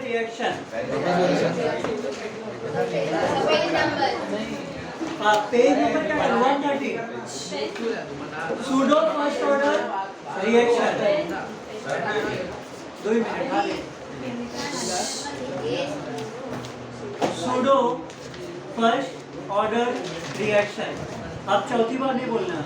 Reaction page number क्या है 130 pseudo first order reaction 2 minute pseudo first order reaction अब चौथी बार नहीं बोलना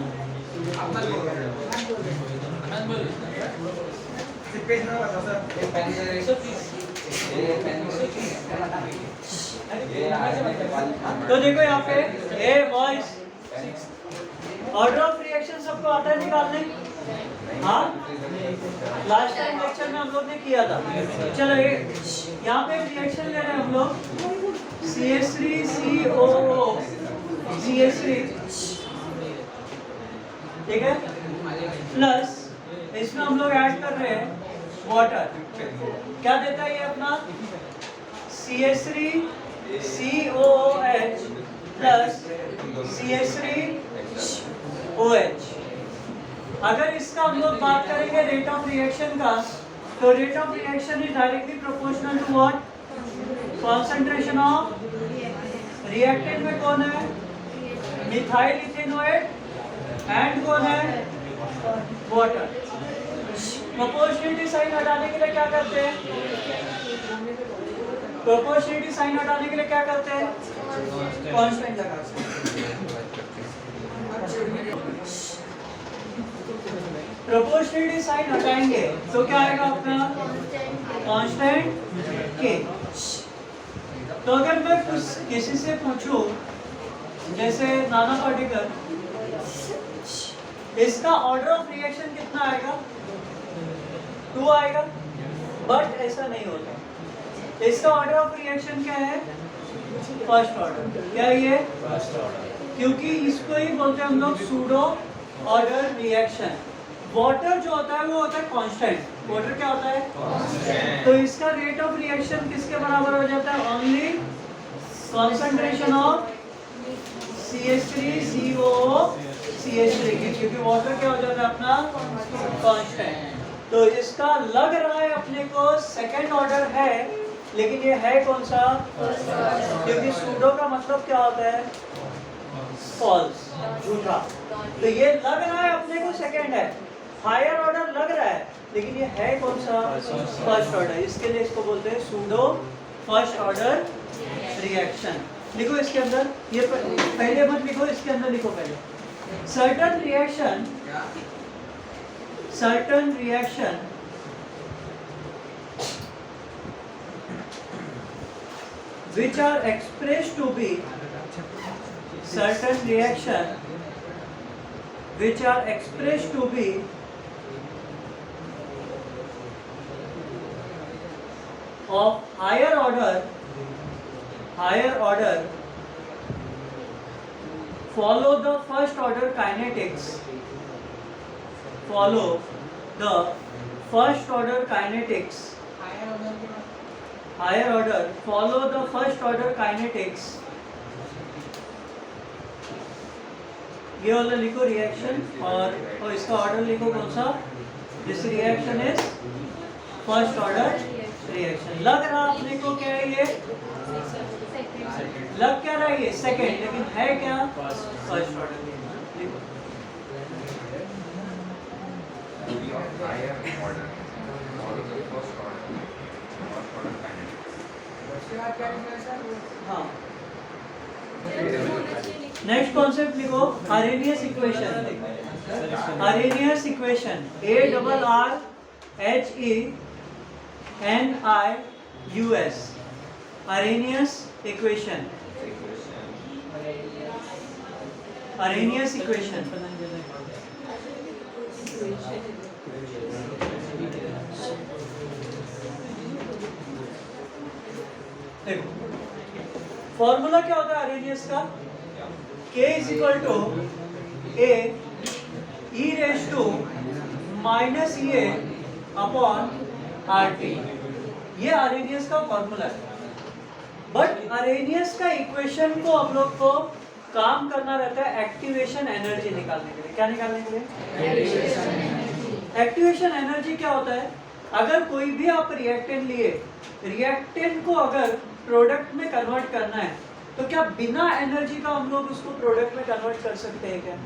तो देखो यहाँ पे ए बॉयज ऑर्डर ऑफ रिएक्शन सबको आता है निकालने हाँ लास्ट टाइम लेक्चर में हम लोग ने किया था चलो यहाँ पे रिएक्शन ले रहे हैं हम लोग CH3COO CH3 ठीक है प्लस इसमें हम लोग ऐड कर रहे हैं वाटर क्या देता है ये अपना CH3COOH प्लस CH3OH अगर इसका हम लोग बात करेंगे रेट ऑफ रिएक्शन का तो rate of reaction is directly proportional to what concentration of reactant में कौन है मिथाइल इथेनोएट एंड कौन है वाटर प्रोपोर्शनलिटी साइन हटाने के लिए क्या करते हैं प्रोपोर्शनलिटी साइन हटाने के लिए क्या करते हैं कांस्टेंट लगाते हैं प्रोपोर्शनलिटी साइन हटाएंगे तो क्या आएगा अपना कांस्टेंट के तो अगर मैं किसी से पूछूं जैसे नाना पार्टिकल इसका ऑर्डर ऑफ रिएक्शन कितना आएगा 2 आएगा बट ऐसा नहीं होता इसका ऑर्डर ऑफ रिएक्शन क्या है फर्स्ट ऑर्डर क्या ये फर्स्ट ऑर्डर क्योंकि इसको ही बोलते हैं हम लोग सूडो ऑर्डर रिएक्शन वाटर जो होता है वो होता है कांस्टेंट वाटर क्या होता है कांस्टेंट तो इसका रेट ऑफ रिएक्शन किसके बराबर हो जाता है only concentration of CH3COO CH3 क्योंकि वाटर क्या हो जाता है अपना कांस्टेंट तो इसका लग रहा है अपने को सेकंड ऑर्डर है लेकिन ये है कौन सा क्योंकि सूडो का मतलब क्या होता है फॉल्स झूठा तो ये लग रहा है अपने को सेकंड है हायर ऑर्डर लग रहा है लेकिन ये है कौन सा फर्स्ट ऑर्डर इसके लिए इसको बोलते हैं सूडो फर्स्ट ऑर्डर रिएक्शन लिखो इसके अंदर ये पहले मत लिखो इसके अंदर लिखो पहले certain reaction which are expressed to be certain reaction which are expressed to be of higher order follow the first order kinetics follow the first order kinetics higher order follow the first order kinetics ये वाला लिखो reaction और इसका order लिखो कौन सा this reaction is first order reaction लग रहा अपने को क्या है ये लग क्या रहा है ये सेकंड लेकिन है क्या फर्स्ट ऑर्डर लिखो हाँ नेक्स्ट कॉन्सेप्ट लिखो Arrhenius equation ARRHENIUS Arrhenius equation देखो फॉर्मूला क्या होता है आरेनियस का K is equal to A e raised to minus EA upon RT ये आरेनियस का फॉर्मूला है बट आरेनियस का इक्वेशन को हम लोग को काम करना रहता है एक्टिवेशन एनर्जी निकालने के लिए क्या निकालने के लिए एक्टिवेशन एनर्जी क्या होता है अगर कोई भी आप रिएक्टेंट लिए, रिएक्टेंट को अगर प्रोडक्ट में कन्वर्ट करना है तो क्या बिना एनर्जी का हम लोग उसको प्रोडक्ट में कन्वर्ट कर सकते हैं क्या?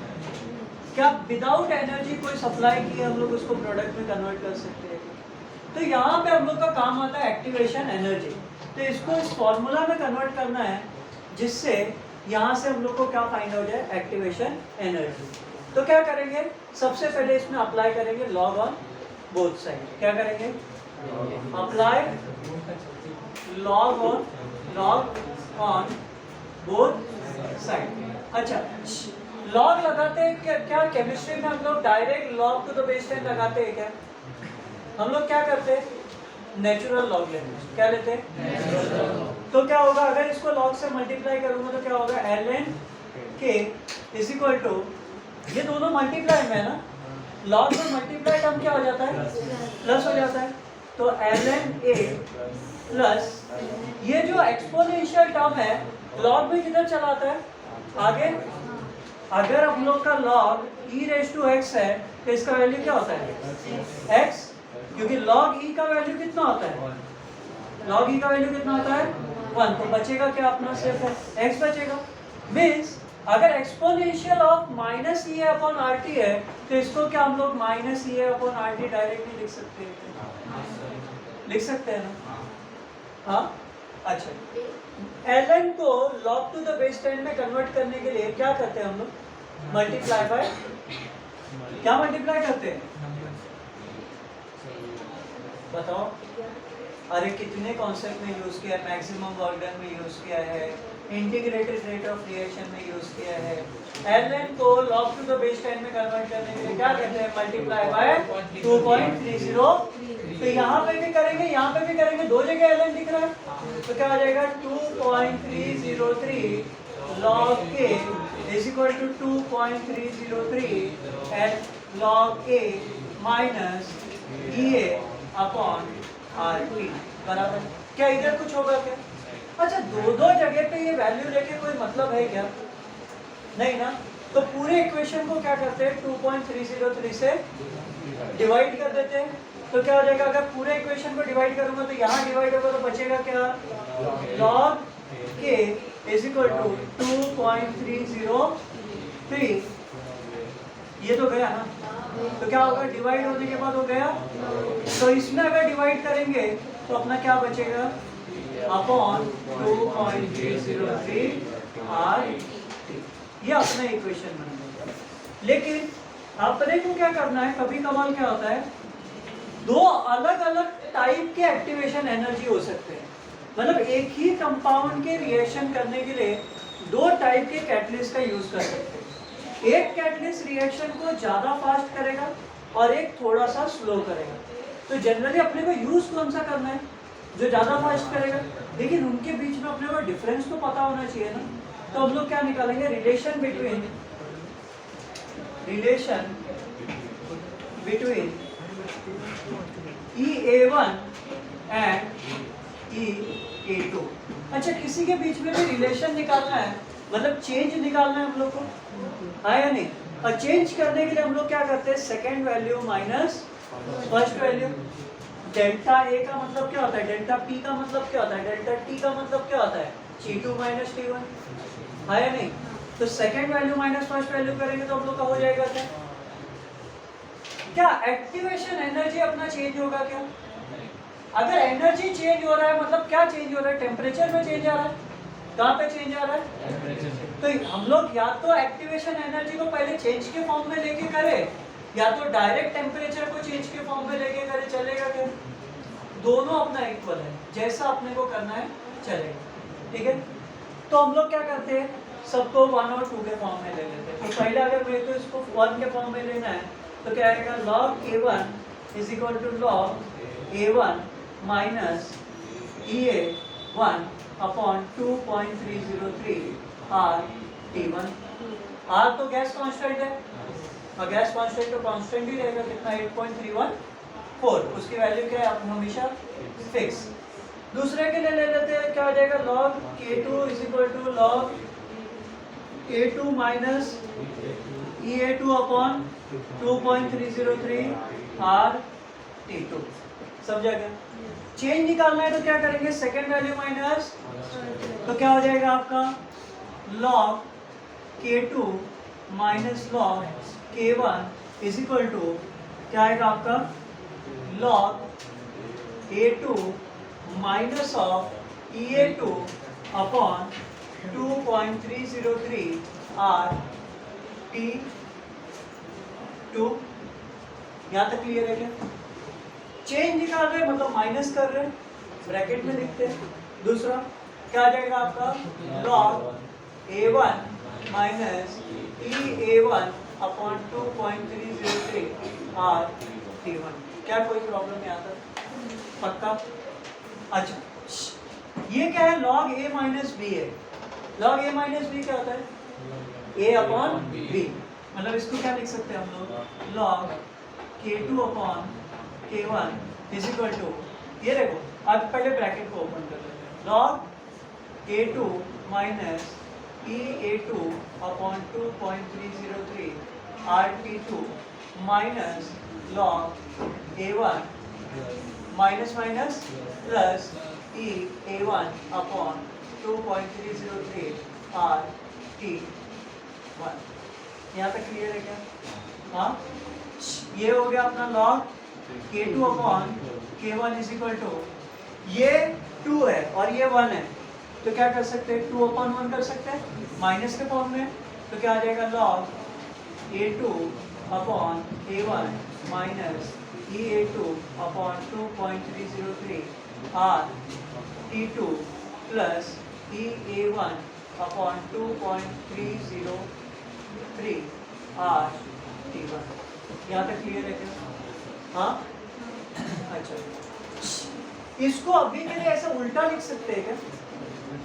क्या विदाउट एनर्जी कोई सप्लाई किए हम लोग उसको प्रोडक्ट में कन्वर्ट कर सकते हैं? तो यहाँ पे हम लोग का काम आता है एक्टिवेशन एनर्जी। तो इसको इस फॉर्मूला में कन्वर्ट करना है जिससे यहाँ से हम लोग को क्या फाइंड हो जाए, एक्टिवेशन एनर्जी। तो क्या करेंगे, सबसे पहले इसमें अप्लाई करेंगे लॉग ऑन बोथ साइड। क्या करेंगे, apply log on both side. अच्छा, लॉग लगाते हैं क्या केमिस्ट्री में हम लोग direct log to the base 10 लगाते हैं क्या? हम लोग क्या करते हैं, नेचुरल लॉग लेते हैं। क्या लेते हैं? तो क्या होगा, अगर इसको लॉग से मल्टीप्लाई करूंगा तो क्या होगा, ln k is equal to, ये दोनों मल्टीप्लाई में है ना, लॉग में मल्टीप्लाई टर्म क्या हो जाता है, प्लस हो जाता है। तो ln a प्लस ये जो एक्सपोनेंशियल टर्म है लॉग में किधर चला आता है, आगे। अगर हम लोग का log e raise to x है तो इसका वैल्यू क्या होता है, x, क्योंकि log e का वैल्यू कितना होता है, log e का वैल्यू कितना होता है 1। तो बचेगा क्या अपना, सिर्फ x बचेगा। मीन्स अगर exponential of minus E upon R T है तो इसको क्या हम लोग माइनस ई अपॉन आर टी डायरेक्टली लिख सकते हैं, लिख सकते हैं ना? हाँ, अच्छा, ln को log टू द बेस 10 में कन्वर्ट करने के लिए क्या करते हैं हम लोग, मल्टीप्लाई बाय, क्या मल्टीप्लाई करते हैं बताओ? अरे कितने कॉन्सेप्ट में यूज किया है, मैक्सिमम वर्क डन में यूज किया है, इंटीग्रेटेड रेट ऑफ रिएक्शन में यूज किया है। ln को log टू द बेस 10 में कन्वर्ट करने के लिए क्या करते हैं, मल्टीप्लाई बाय 2.30। तो यहाँ पे भी करेंगे, यहाँ पे भी करेंगे, दो जगह ln दिख रहा है तो क्या आ जाएगा 2.303 log k is equal to 2.303 at log a minus EA upon RT बराबर। क्या इधर कुछ होगा क्या? अच्छा, दो जगह पे ये वैल्यू लेके कोई मतलब है क्या? नहीं ना। तो पूरे इक्वेशन को क्या करते हैं, 2.303 से डिवाइड कर देते हैं। तो क्या हो जाएगा, अगर पूरे इक्वेशन को डिवाइड करूंगा तो यहाँ डिवाइड होगा तो बचेगा क्या, log k is equal to 2.303। ये तो गया ना, तो क्या होगा, डिवाइड होने के बाद हो गया। तो इसमें अगर डिवाइड करेंगे तो अपना क्या बचेगा, अपॉन 2.303 r। ये अपना इक्वेशन बन गया। लेकिन अपने को क्या करना है, कभी कभार क्या होता है, दो अलग अलग टाइप के एक्टिवेशन एनर्जी हो सकते हैं। मतलब एक ही कंपाउंड के रिएक्शन करने के लिए दो टाइप के कैटलिस्ट का यूज कर सकते हैं। एक कैटलिस्ट रिएक्शन को ज़्यादा फास्ट करेगा और एक थोड़ा सा स्लो करेगा। तो जनरली अपने को यूज कौन सा करना है, जो ज़्यादा फास्ट करेगा। लेकिन उनके बीच में अपने को डिफरेंस तो पता होना चाहिए ना। तो हम लोग क्या निकालेंगे, relation between EA1 and EA2। अच्छा, किसी के बीच में भी रिलेशन निकालना है, मतलब चेंज निकालना है हम लोग को, हाँ या नहीं? और चेंज करने के लिए हम लोग क्या करते हैं, second value minus first value. Delta A का मतलब क्या होता है, डेल्टा पी का मतलब क्या होता है, डेल्टा टी का मतलब क्या होता है, T2 माइनस T1, हाँ या नहीं? तो second value minus first value करेंगे तो हम लोग का हो जाएगा क्या एक्टिवेशन एनर्जी अपना चेंज होगा क्या? अगर एनर्जी चेंज हो रहा है मतलब क्या चेंज हो रहा है, टेम्परेचर में चेंज आ रहा है। कहाँ पे चेंज आ रहा है, तो हम लोग या तो एक्टिवेशन एनर्जी को पहले चेंज के फॉर्म में लेके करें या तो डायरेक्ट टेम्परेचर को चेंज के फॉर्म में लेके करें, चलेगा क्या? दोनों अपना इक्वल है, जैसा अपने को करना है चलेगा, ठीक है। तो हम लोग क्या करते हैं, सबको 1 और 2 के फॉर्म में ले लेते हैं। तो पहले अगर मेरे को इसको 1 के फॉर्म में लेना है तो क्या आएगा, log A1 is equal to log A1 minus EA1 upon 2.303 R T1। R तो गैस कांस्टेंट है और गैस कांस्टेंट तो कांस्टेंट ही रहेगा, कितना 8.314, उसकी वैल्यू क्या है हमेशा फिक्स। दूसरे के लिए ले लेते हैं, क्या हो जाएगा, log K2 is equal to log A2 minus EA2 upon 2.303 R T2। समझा क्या? चेंज निकालना है तो क्या करेंगे, सेकेंड वैल्यू माइनस, तो क्या हो जाएगा आपका log k2 minus log k1 is equal to क्या आएगा आपका log a2 minus of EA2 upon 2.303 RT2। यहाँ तक क्लियर है क्या? चेंज निकाल रहे मतलब माइनस कर रहे, ब्रैकेट में लिखते हैं। दूसरा क्या आ जाएगा आपका log A1 minus EA1 upon 2.303 RT1। क्या कोई प्रॉब्लम नहीं आता? पक्का? अच्छा, ये क्या है, log A माइनस बी है। log A माइनस बी क्या होता है, A अपॉन बी, मतलब इसको क्या लिख सकते हैं हम लोग, log K2 upon K1 is equal to, ये देखो अब पहले ब्रैकेट को ओपन कर लेते हैं, log A2 minus EA2 upon 2.303 RT2 minus log A1 minus minus plus EA1 upon 2.303 RT1। यहाँ तक क्लियर है क्या? हाँ, ये हो गया अपना log K2 upon K1 is equal to, ये 2 है और ये 1 है, तो क्या कर सकते हैं, 2 अपॉन 1 कर सकते हैं माइनस के फॉर्म में, तो क्या आ जाएगा log A2 upon A1 minus EA2 upon 2.303 RT2 plus EA1 upon 2.303 RT1। यहाँ तक क्लियर है क्या? हाँ, अच्छा, इसको अभी के लिए ऐसा उल्टा लिख सकते हैं क्या?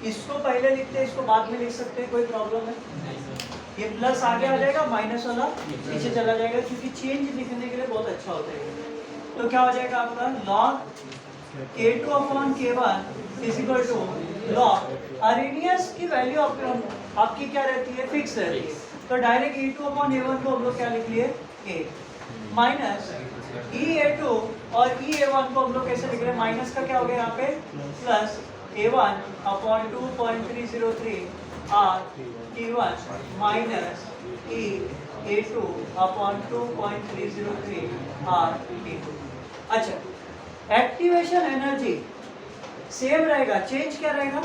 इसको पहले लिखते हैं, इसको बाद में लिख सकते हैं, कोई प्रॉब्लम है? ये प्लस आगे आ जाएगा, माइनस वाला पीछे चला जाएगा, क्योंकि चेंज लिखने के लिए बहुत अच्छा होता है। तो क्या हो जाएगा आपका log K2 upon K1 is equal to log Arrhenius की वैल्यू आपकी क्या रहती है, फिक्स रहती है, तो डायरेक्ट E2 अपॉन A1 को हम लोग क्या लिख लिए, A माइनस EA2 और EA1 को हम लोग कैसे लिख रहे हैं, माइनस का क्या हो गया यहाँ पे plus A1 upon 2.303 RT1 minus EA2 upon 2.303 RT2। अच्छा, एक्टिवेशन एनर्जी सेम रहेगा, चेंज क्या रहेगा,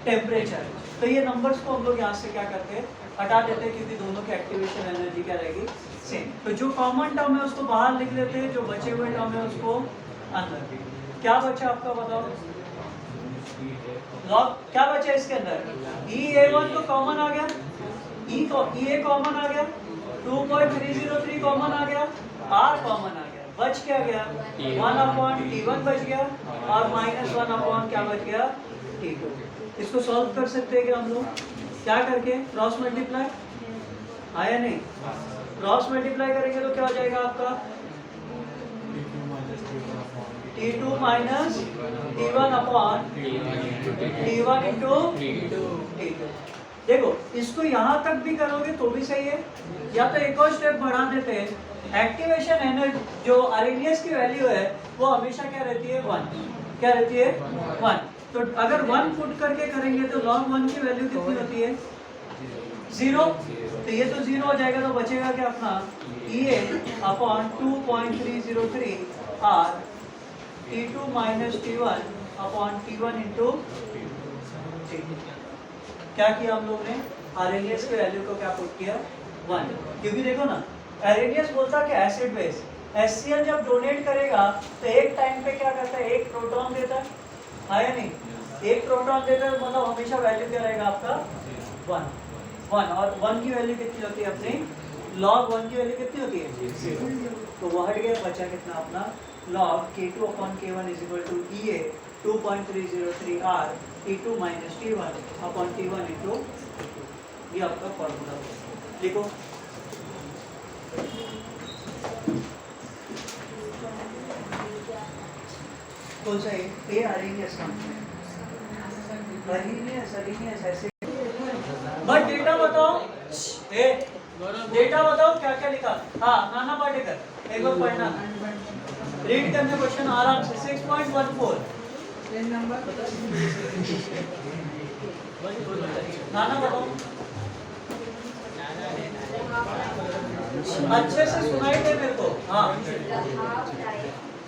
टेम्परेचर। तो ये नंबर्स को हम लोग यहाँ से क्या करते हैं, हटा देते हैं, क्योंकि दोनों की एक्टिवेशन एनर्जी क्या रहेगी, सेम। तो जो कॉमन टर्म है उसको बाहर लिख लेते हैं, जो बचे हुए टर्म है उसको अंदर। क्या बचा आपका बताओ, लॉग क्या बचा इसके अंदर, EA1 तो कॉमन आ गया, EA कॉमन आ गया, 2.303 कॉमन आ गया, R कॉमन आ गया, बच क्या गया 1 अपॉन T1 बच गया, और माइनस 1 अपॉन क्या बच गया, T2। इसको सॉल्व कर सकते हैं कि हम लोग क्या करके, क्रॉस मल्टीप्लाई, आया नहीं, क्रॉस मल्टीप्लाई करेंगे तो क्या हो जाएगा आपका T2 minus T1 upon T1 into T2। देखो इसको यहाँ तक भी करोगे तो भी सही है, या तो एक और स्टेप बढ़ा देते हैं, एक्टिवेशन एनर्जी जो अरेनियस की वैल्यू है वो हमेशा क्या रहती है, 1, क्या रहती है 1। तो अगर 1 पुट करके करेंगे तो log 1 की वैल्यू कितनी होती है, 0, तो ये तो 0 हो जाएगा, तो बचेगा क्या अपना EA upon 2.303 R T2 minus T1 upon T1 into T2। क्या किया हम लोग ने, आरएनएस के वैल्यू को क्या पुट किया, 1, क्योंकि देखो ना आरएनएस बोलता है कि एसिड बेस, HCl जब डोनेट करेगा तो एक टाइम पे क्या करता है, एक प्रोटॉन देता है या नहीं, एक प्रोटॉन देता है, मतलब हमेशा वैल्यू क्या रहेगा आपका 1, और 1 की वैल्यू कितनी होती है अपनी, log 1 की वैल्यू कितनी होती है, 0, तो वो हट गया, बचा कितना अपना log K2 upon K1 is equal to EA 2.303 R T2 minus T1 upon T1 into, ये आपका फॉर्मूला लिखो। कौन सा है, ये अरेनियस का, अरेनियस ऐसे, बट डेटा बताओ, डेटा बताओ क्या क्या लिखा, हाँ नाना पाटेकर एक बार पढ़ना, रीड करने क्वेश्चन आराम से 6.14 नाना बताओ अच्छे से सुनाई दे मेरे को। हाँ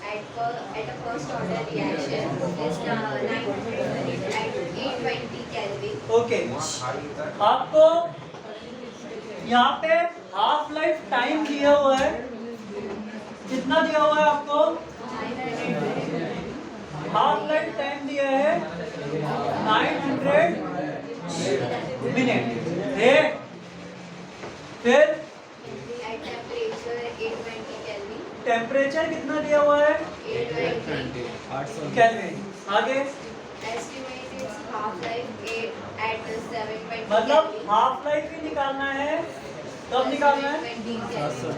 at a first order reaction is 900 at 820 Kelvin. Okay, आपको यहाँ पे हाफ लाइफ टाइम दिया हुआ है, कितना दिया हुआ है आपको? हाफ लाइफ टाइम दिया है 900 मिनट है। फिर At temperature 820 Kelvin. टेम्परेचर कितना दिया हुआ है? 820. केल्विन। आगे Estimate its half-life at 720 मतलब Kelvin. हाफ लाइफ ही निकालना है, कब निकालना है? 720 Kelvin.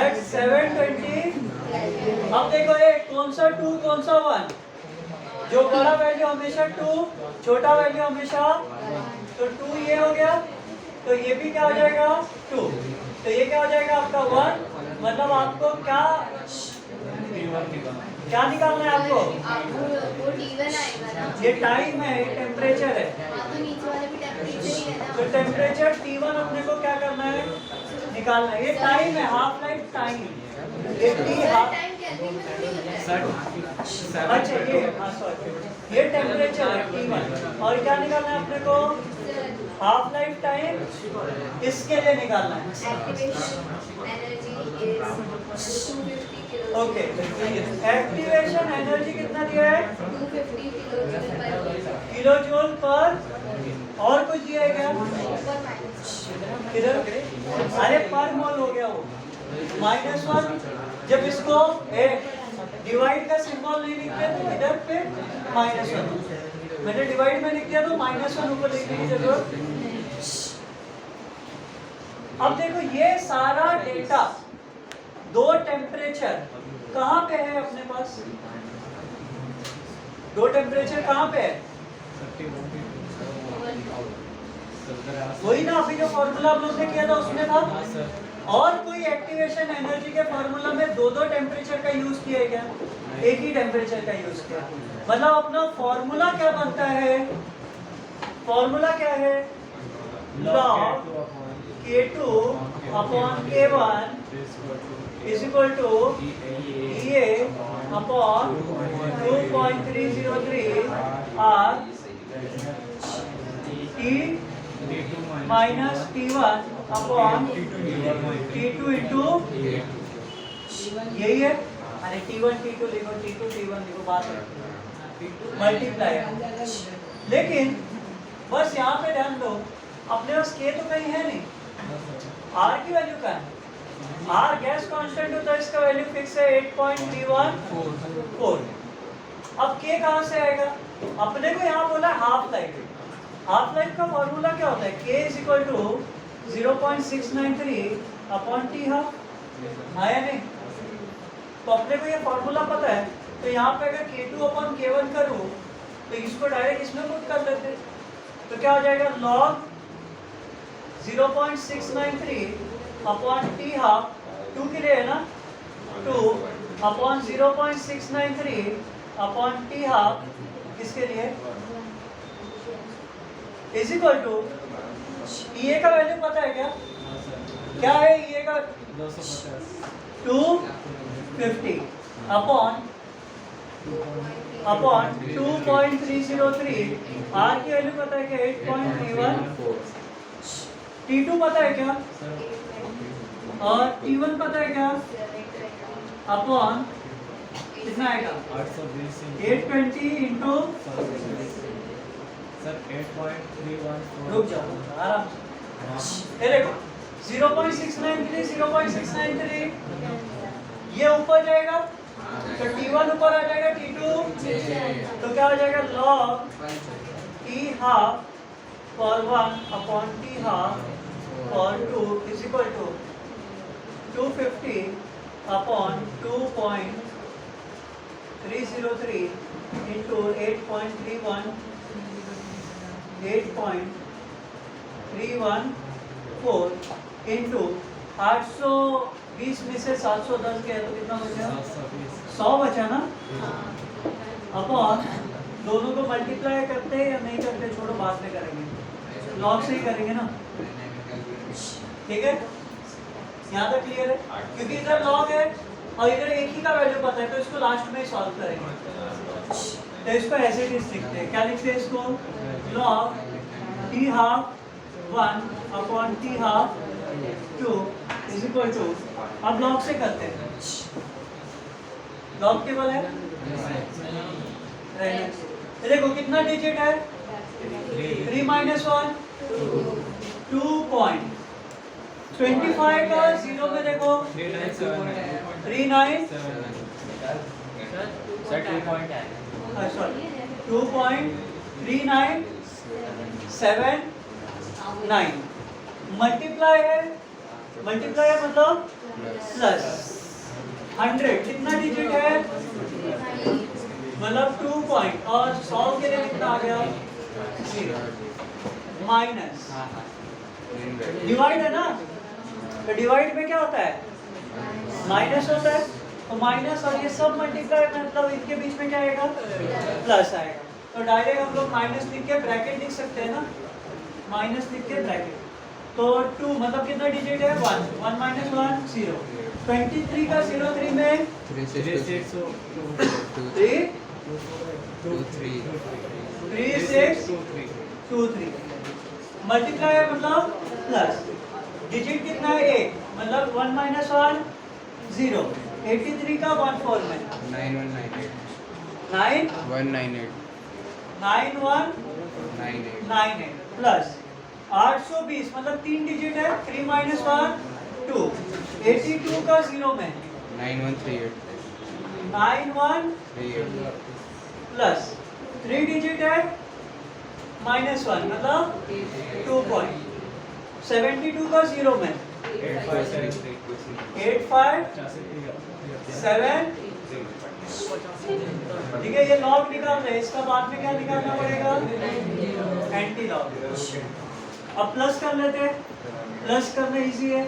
एट 720। Kelvin. अब देखो ये कौन सा 2 कौन सा 1, जो बड़ा वैल्यू हमेशा 2, छोटा वैल्यू हमेशा, तो 2 ये हो गया, तो ये भी क्या हो जाएगा 2, तो ये क्या हो जाएगा आपका 1। मतलब आपको क्या निकालना है आपको? आपको वो T1 आएगा ना? ये टाइम है, ये टेम्परेचर है, हाँ तो नीचे वाला भी टेम्परेचर ही है तो ना? टेम्परेचर T1 अपने को क्या करना है? निकालना है। ये टाइम है, हाफ लाइफ टाइम, ये T हाफ। टाइम केल्विन में थोड़ी होता है। अच्छा ये हाँ सॉरी, ये टेम्परेचर है T1, और क्या निकालना है अपने को? हाफ लाइफ टाइम, इसके लिए निकालना है। Activation energy is 250 kilo. Okay, activation energy कितना दिया है? 250 किलो किलो जूल पर, और कुछ दिया है क्या? ऊपर माइनस। किधर? अरे पर मोल हो गया वो, -1। जब इसको डिवाइड का सिंबल नहीं लिखते तो इधर पे -1, मैंने डिवाइड में लिख दिया तो -1 ऊपर लिखने की जरूरत। अब देखो ये सारा डेटा, 2 टेम्परेचर कहाँ पे है अपने पास? 2 टेम्परेचर कहाँ पे है? वही ना अभी जो फॉर्मूला हम लोग ने किया था उसमें था। और कोई एक्टिवेशन एनर्जी के फॉर्मूला में 2 टेम्परेचर का यूज किया है क्या? एक ही टेम्परेचर का यूज किया। मतलब अपना फॉर्मूला क्या बनता है? फॉर्मूला क्या है? log K2 upon K1 is equal to EA upon 2.303 R T minus T1 upon T2 into यही है। अरे T1 T2 लिखो, T2 T1 लिखो, बात है मल्टीप्लाई। लेकिन बस यहाँ पे ध्यान दो, अपने पास K तो कहीं है नहीं, R की वैल्यू क्या है? R गैस कांस्टेंट होता है, इसका वैल्यू फिक्स है 8.314। अब K कहाँ से आएगा? अपने को यहाँ बोला हाफ लाइफ। हाफ लाइफ का फॉर्मूला क्या होता है? K is equal to 0.693 upon T half. आया नहीं? तो अपने को ये फॉर्मूला पता है, तो यहाँ पे अगर K2 अपॉन K1 करूँ तो इसको डायरेक्ट इसमें पुट कर लेते, तो क्या हो जाएगा? log 0.693 अपॉन T हाफ, 2 के लिए है ना, 2 अपॉन 0.693 अपॉन T हाफ, किसके लिए? इज इक्वल टू EA का वैल्यू पता है क्या? क्या है EA का? 250 अपॉन 2.303। R की वैल्यू पता है क्या? 8.31। T2 पता है क्या? और T1 पता है क्या? अपॉन कितना आएगा? 820 इंटू, रुक जाओ आराम से। देखो 0.693 0.693 ये ऊपर जाएगा तो T1 ऊपर आ जाएगा, T2 तो क्या हो जाएगा? log T half for 1 upon T half for 2 is equal to 250 upon 2.303 into 8.31 8.314 into 820 में से 710 गया तो कितना बच गया? 100 बचा ना, अपॉन दोनों को मल्टीप्लाई करते हैं या नहीं करते, छोड़ो बाद में करेंगे, लॉग से ही करेंगे ना, ठीक है। यहाँ तक क्लियर है, क्योंकि इधर लॉग है और इधर एक ही का वैल्यू पता है, तो इसको लास्ट में सॉल्व करेंगे। तो इसको ऐसे ही लिखते हैं, क्या लिखते हैं इसको, log t half 1 upon t half 2 is equal to, अब लॉग से करते हैं, लॉग टेबल है, ये देखो कितना डिजिट है, 3 माइनस 1 2.25 का 0 में देखो 39 सॉरी 2.3979 मल्टीप्लाई है, मल्टीप्लाई है मतलब प्लस 100 कितना डिजिट है, मतलब 2 पॉइंट, और 100 के लिए कितना आ गया 0, माइनस डिवाइड है ना, तो डिवाइड में क्या होता है, माइनस होता है, तो माइनस और ये सब मल्टीप्लाई मतलब इनके बीच में क्या आएगा, प्लस आएगा, तो डायरेक्ट हम लोग माइनस लिख के ब्रैकेट लिख सकते हैं ना, माइनस लिख के ब्रैकेट, तो 2 मतलब कितना डिजिट है, 1 माइनस 1 0, 23 का 03 में 3623 मल्टीप्लाई है मतलब प्लस, डिजिट कितना है 1 मतलब 1 माइनस 1 0, 83 का 14 में 9198 प्लस 820 मतलब 3 डिजिट है, 3 माइनस 1 2, 82 का 0 में 9138 प्लस 3 डिजिट है, माइनस 1 मतलब 2 पॉइंट, 72 का 0 में 857, ठीक है, ये लॉग निकाल रहे हैं, इसका बाद में क्या निकालना पड़ेगा, एंटी लॉग। अब प्लस कर लेते हैं, प्लस करना इजी है,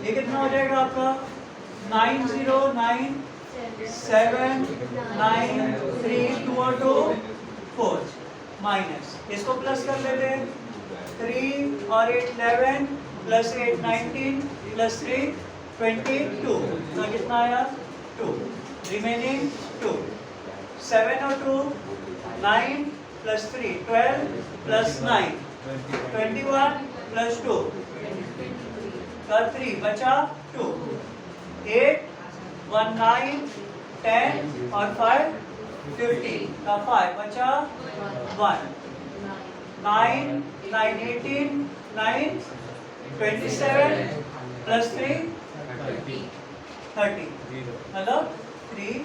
ये कितना हो जाएगा आपका 909793 2 और 2 4 माइनस, इसको प्लस कर लेते हैं, 3 और 8 11 प्लस 8 19 प्लस 3 22, तो कितना आया 2, रिमेनिंग 2, 7 और 2 9 प्लस 3 12 प्लस 9 21 प्लस 2 का 3 बचा 2, 8 1 9 10 और 5 15 का 5 बचा 1, 9 9 18 9 27 प्लस 3 30 मतलब 3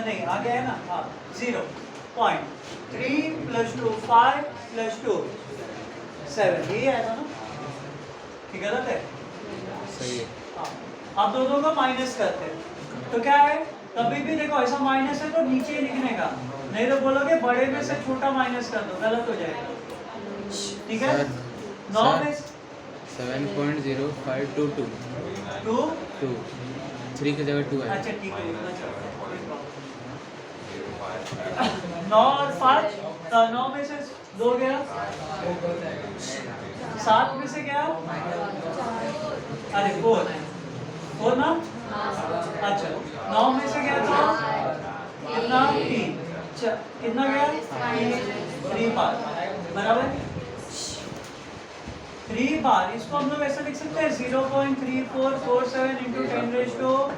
नहीं आ गया है ना, हाँ 0.3 प्लस 2 5 प्लस 2 7, यही आया था ना, ठीक गलत है, सही है। हाँ, आप दोनों को माइनस करते हैं, तो क्या है, कभी भी देखो ऐसा माइनस है तो नीचे ही लिखने का, नहीं तो बोलोगे बड़े में से छोटा माइनस कर दो, गलत हो जाएगा, ठीक है। 9 में 7.0522 2 3 की जगह 2 है। अच्छा ठीक है, इतना चलता है, 9 और 5, 9 में से 2 गया, 7 में से गया, अरे 4 ना, अच्छा 9 में से गया था कितना 3, कितना गया 3 बार, बराबर 3 बार, इसको हम लोग ऐसा लिख सकते हैं 0.3447 इंटू 10⁻⁻³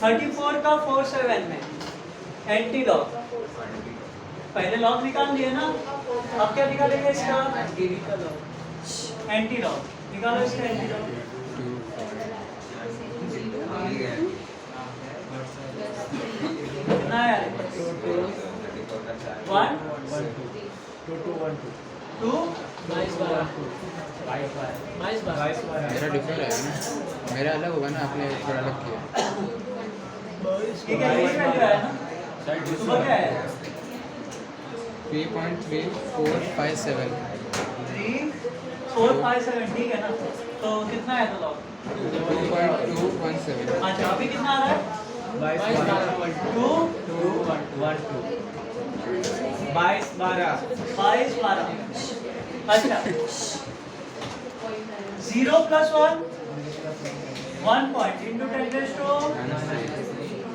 34 का 47 में एंटी लॉग, पहले लॉग निकाल लिए ना, अब क्या निकालेंगे इसका एंटी लॉग, निकालो इसका एंटी लॉग, कितना है 1 2 मेरा डिफरेंट है ना, मेरा अलग होगा ना, आपने थोड़ा अलग किया। ठीक है, ये वैल्यू है ना, सुबह क्या है 3.3457 3 4 5 7, ठीक है ना, तो कितना है तो लॉग 2.217 अच्छा अभी कितना आ रहा है? 2 22 12 22 12। अच्छा 0 plus 1 1 point into 10 raise to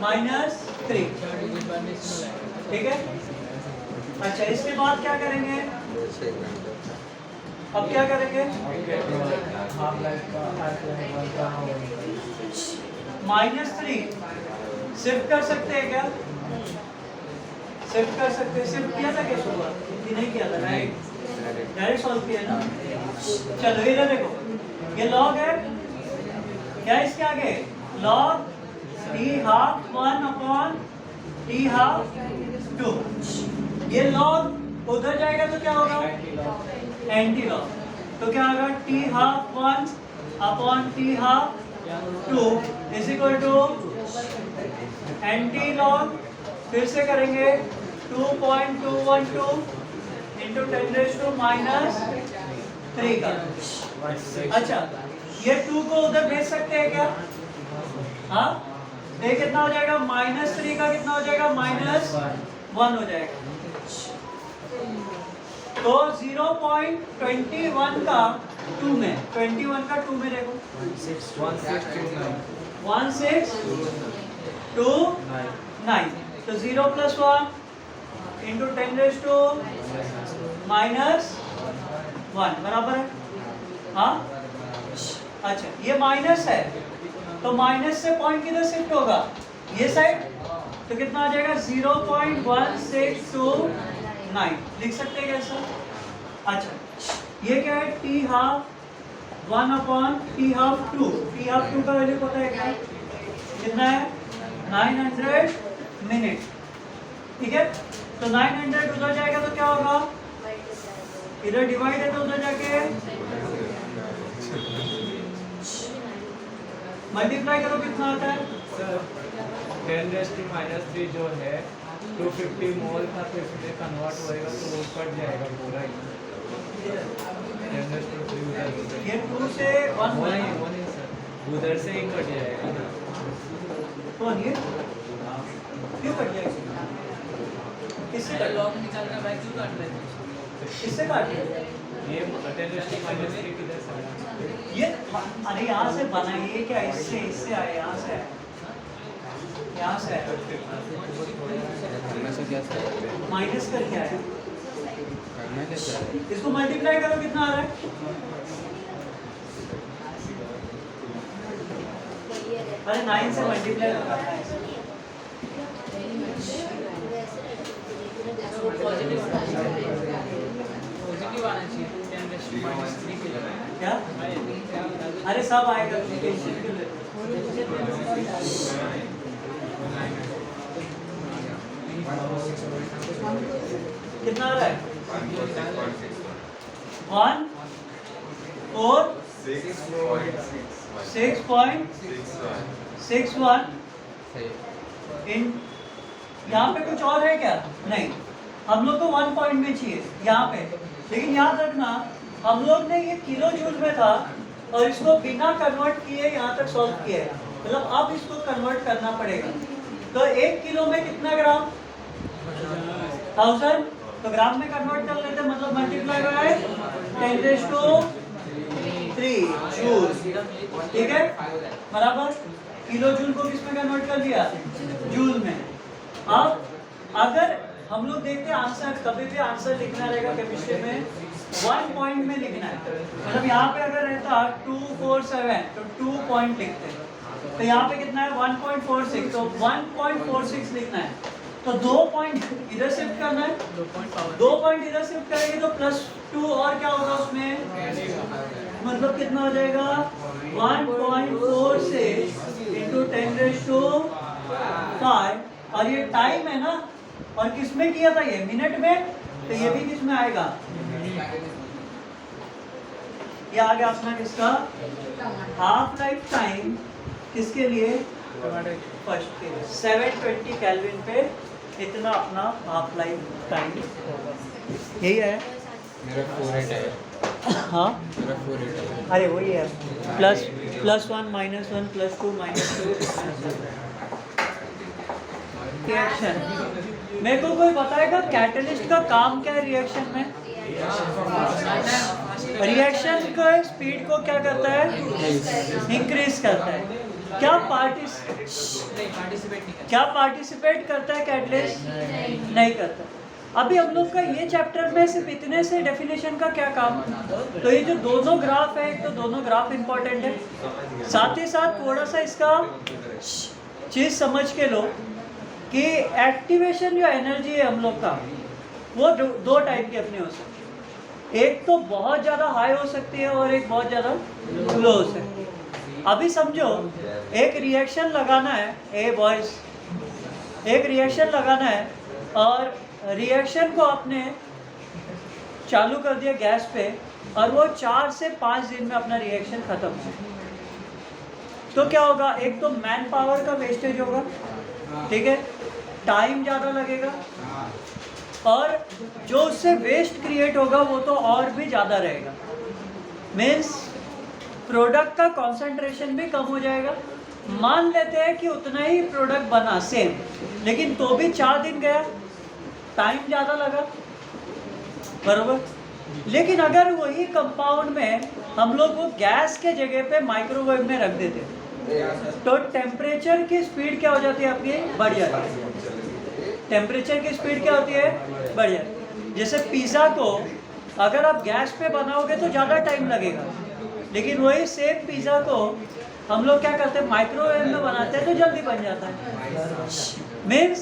-3। ठीक है। अच्छा इसके बाद क्या करेंगे? अब क्या करेंगे? -3 शिफ्ट कर सकते हैं क्या? शिफ्ट कर सकते हैं। शिफ्ट किया था क्या सुबह? कि नहीं किया था? राइट, डायरेक्ट सॉल्व किया ना। चलो इधर देखो, ये लॉग है क्या? इसके आगे log t half 1 upon t half 2। ये लॉग उधर जाएगा तो क्या होगा? Anti log. तो क्या होगा? t half 1 upon t half 2 is equal to anti log. फिर से करेंगे 2.212 इंटू 10 रेज़ टू -3 का। अच्छा ये 2 को उधर भेज सकते हैं क्या? हाँ, ये कितना हो जाएगा? -3 का कितना हो जाएगा? -1 हो जाएगा। तो 0.21 का 2 में, 21 का 2 में देखो 1629। तो 0 प्लस 1 इंटू 10 रेज़ टू -1 बराबर है। हाँ अच्छा ये माइनस है तो माइनस से पॉइंट किधर शिफ्ट होगा? ये साइड। तो कितना आ जाएगा? 0.1629 लिख सकते हैं कैसा? अच्छा ये क्या है? t half 1 upon t half 2। t half 2 का वैल्यू पता है क्या? कितना है? 900 मिनट। ठीक है। तो 900 उधर जाएगा तो क्या होगा? इधर डिवाइड है तो उधर जाके मल्टीप्लाई करो, कितना आता है? 10 रेज़ टू -3 जो है 250 मोल था, तो इसमें कन्वर्ट होएगा तो वो कट जाएगा पूरा ही। 10 रेज़ टू 3 उधर ये 2 से 1 वो नहीं सर, उधर से ही कट जाएगा। कौन ये? क्यों कट जाएगा? किससे कट? किससे काट रहे? ये 10 रेज़ टू -3 किधर से आया? ये अरे यहाँ से बनाइए क्या? इससे आए, यहाँ से आए, यहाँ से आए। करना से क्या सकते हैं? माइनस करके आया। करना क्या चाहिए? इसको मल्टीप्लाई करो, कितना आ रहा है? अरे 9 से मल्टीप्लाई करना है। क्या? अरे सब आएगा, टेंशन क्यों लेते हो? कितना आ रहा है? 1 4 6.61 सही। इन यहाँ पे कुछ और है क्या? नहीं, हम लोग को 1 पॉइंट में चाहिए यहाँ पे। लेकिन याद रखना हम लोग ने ये किलो जूल में था और इसको बिना कन्वर्ट किए यहाँ तक सॉल्व किया है। मतलब अब इसको कन्वर्ट करना पड़ेगा। तो 1 किलो में कितना ग्राम? 1000। तो ग्राम में कन्वर्ट कर लेते, मतलब multiply by 10 raise to 3 joule. ठीक है, बराबर किलो जूल को किस में कन्वर्ट कर दिया? जूल में। अब अगर हम लोग देखते हैं आंसर, कभी भी आंसर लिखना रहेगा केमिस्ट्री में 1 पॉइंट में लिखना है। मतलब यहाँ पे अगर रहता 247 तो 2 पॉइंट लिखते हैं। तो यहाँ पे कितना है? 1.46, तो 1.46 लिखना है। तो 2 पॉइंट इधर शिफ्ट करना है, 2 पॉइंट इधर शिफ्ट करेंगे तो +2 और क्या होगा उसमें? मतलब कितना हो जाएगा? 1.46 इंटू 10 रेज़ टू 5। और ये टाइम है ना, और किस में किया था? ये मिनट में। तो ये भी किस में आएगा? ये आ गया अपना किसका? Half life time. किसके लिए? फर्स्ट के लिए 720 केल्विन पे इतना अपना हाफ लाइफ टाइम होगा। यही है। मेरा 48 है। हाँ मेरा 4 अरे वही है +1 -1 +2 -2 रिएक्शन। मेरे को कोई बताएगा कैटलिस्ट का काम क्या है रिएक्शन में? रिएक्शन का स्पीड को क्या करता है? इंक्रीज करता है। क्या पार्टिसिपेट करता है कैटलिस्ट? नहीं करता। अभी हम लोग का ये चैप्टर में सिर्फ इतने से डेफिनेशन का क्या काम? तो ये जो दोनों ग्राफ है, तो दोनों ग्राफ इंपॉर्टेंट है, साथ ही साथ थोड़ा सा इसका चीज समझ के लो कि एक्टिवेशन जो एनर्जी है हम लोग का, वो दो टाइप की अपनी हो सकती है। एक तो बहुत ज़्यादा हाई हो सकती है और एक बहुत ज़्यादा लो हो सकती है। अभी समझो एक रिएक्शन लगाना है, ए बॉयज, एक रिएक्शन लगाना है और रिएक्शन को आपने चालू कर दिया गैस पे और वो 4 से 5 दिन में अपना रिएक्शन खत्म हो, तो क्या होगा? एक तो मैन पावर का वेस्टेज होगा, ठीक है, टाइम ज़्यादा लगेगा और जो उससे वेस्ट क्रिएट होगा वो तो और भी ज़्यादा रहेगा। मीन्स प्रोडक्ट का कंसंट्रेशन भी कम हो जाएगा। मान लेते हैं कि उतना ही प्रोडक्ट बना सेम, लेकिन तो भी 4 दिन गया, टाइम ज़्यादा लगा, बरोबर। लेकिन अगर वही कंपाउंड में हम लोग वो गैस के जगह पे माइक्रोवेव में रख देते तो टेम्परेचर की स्पीड क्या हो जाती है आपकी? बढ़ जाती है। टेम्परेचर की स्पीड क्या होती है? बढ़ जाती है। जैसे पिज़्ज़ा को अगर आप गैस पे बनाओगे तो ज़्यादा टाइम लगेगा, लेकिन वही सेम पिज़्ज़ा को हम लोग क्या करते हैं? माइक्रोवेव में बनाते हैं तो जल्दी बन जाता है। मीन्स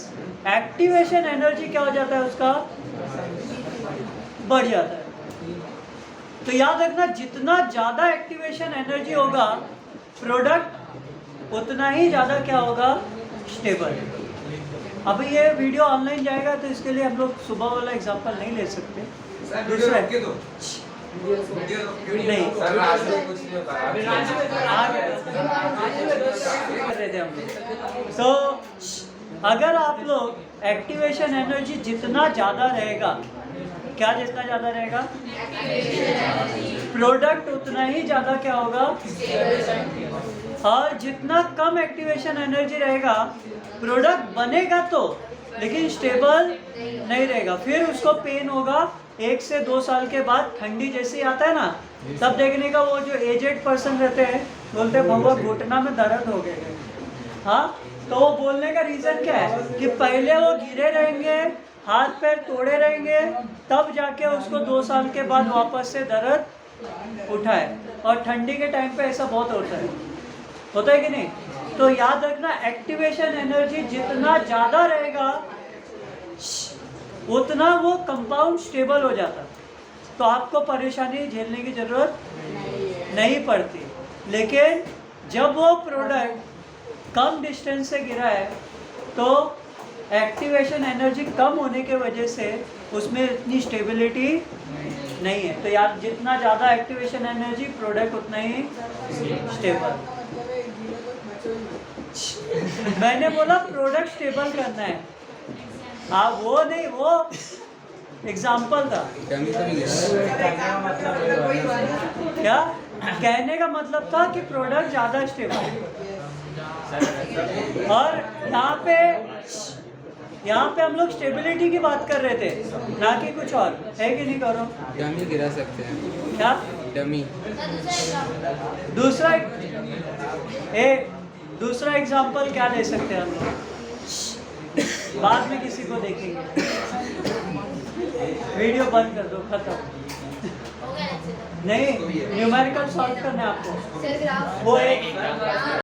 एक्टिवेशन एनर्जी क्या हो जाता है उसका? बढ़ जाता है। तो याद रखना, जितना ज़्यादा एक्टिवेशन एनर्जी होगा प्रोडक्ट, उतना ही ज़्यादा क्या होगा? स्टेबल। अभी ये वीडियो ऑनलाइन जाएगा तो इसके लिए हम लोग सुबह वाला एग्जांपल नहीं ले सकते। दूसरा नहीं कर रहे थे हम लोग। तो अगर आप लोग एक्टिवेशन एनर्जी जितना ज़्यादा रहेगा, क्या जितना ज़्यादा रहेगा? प्रोडक्ट उतना ही ज़्यादा क्या होगा? और जितना कम एक्टिवेशन एनर्जी रहेगा प्रोडक्ट बनेगा तो, लेकिन स्टेबल नहीं रहेगा। फिर उसको पेन होगा 1 से 2 साल के बाद। ठंडी जैसे आता है ना, तब देखने का वो जो एजेड पर्सन रहते हैं बोलते हैं भगवा घुटना में दर्द हो गए। हाँ, तो वो बोलने का रीज़न क्या है कि पहले वो गिरे रहेंगे, हाथ पैर तोड़े रहेंगे, तब जाके उसको 2 साल के बाद वापस से दर्द उठाए। और ठंडी के टाइम पे ऐसा बहुत होता है कि नहीं? तो याद रखना, एक्टिवेशन एनर्जी जितना ज़्यादा रहेगा उतना वो कंपाउंड स्टेबल हो जाता, तो आपको परेशानी झेलने की ज़रूरत नहीं पड़ती। लेकिन जब वो प्रोडक्ट कम डिस्टेंस से गिरा है तो एक्टिवेशन एनर्जी कम होने के वजह से उसमें इतनी स्टेबिलिटी नहीं है। तो यार, जितना ज़्यादा एक्टिवेशन एनर्जी प्रोडक्ट उतना ही स्टेबल। मैंने बोला प्रोडक्ट स्टेबल करना है, आप वो नहीं, वो एग्जाम्पल था। क्या कहने का मतलब था कि प्रोडक्ट ज़्यादा स्टेबल। और यहाँ पे हम लोग स्टेबिलिटी की बात कर रहे थे, ना कि कुछ और। है कि नहीं? करो, डमी गिरा सकते हैं। क्या डमी? दूसरा एग्जाम्पल क्या ले सकते हैं हम लोग? बाद में किसी को देखेंगे। वीडियो बंद कर दो, खत्म। नहीं, न्यूमेरिकल सॉल्व करना है आपको। वो एक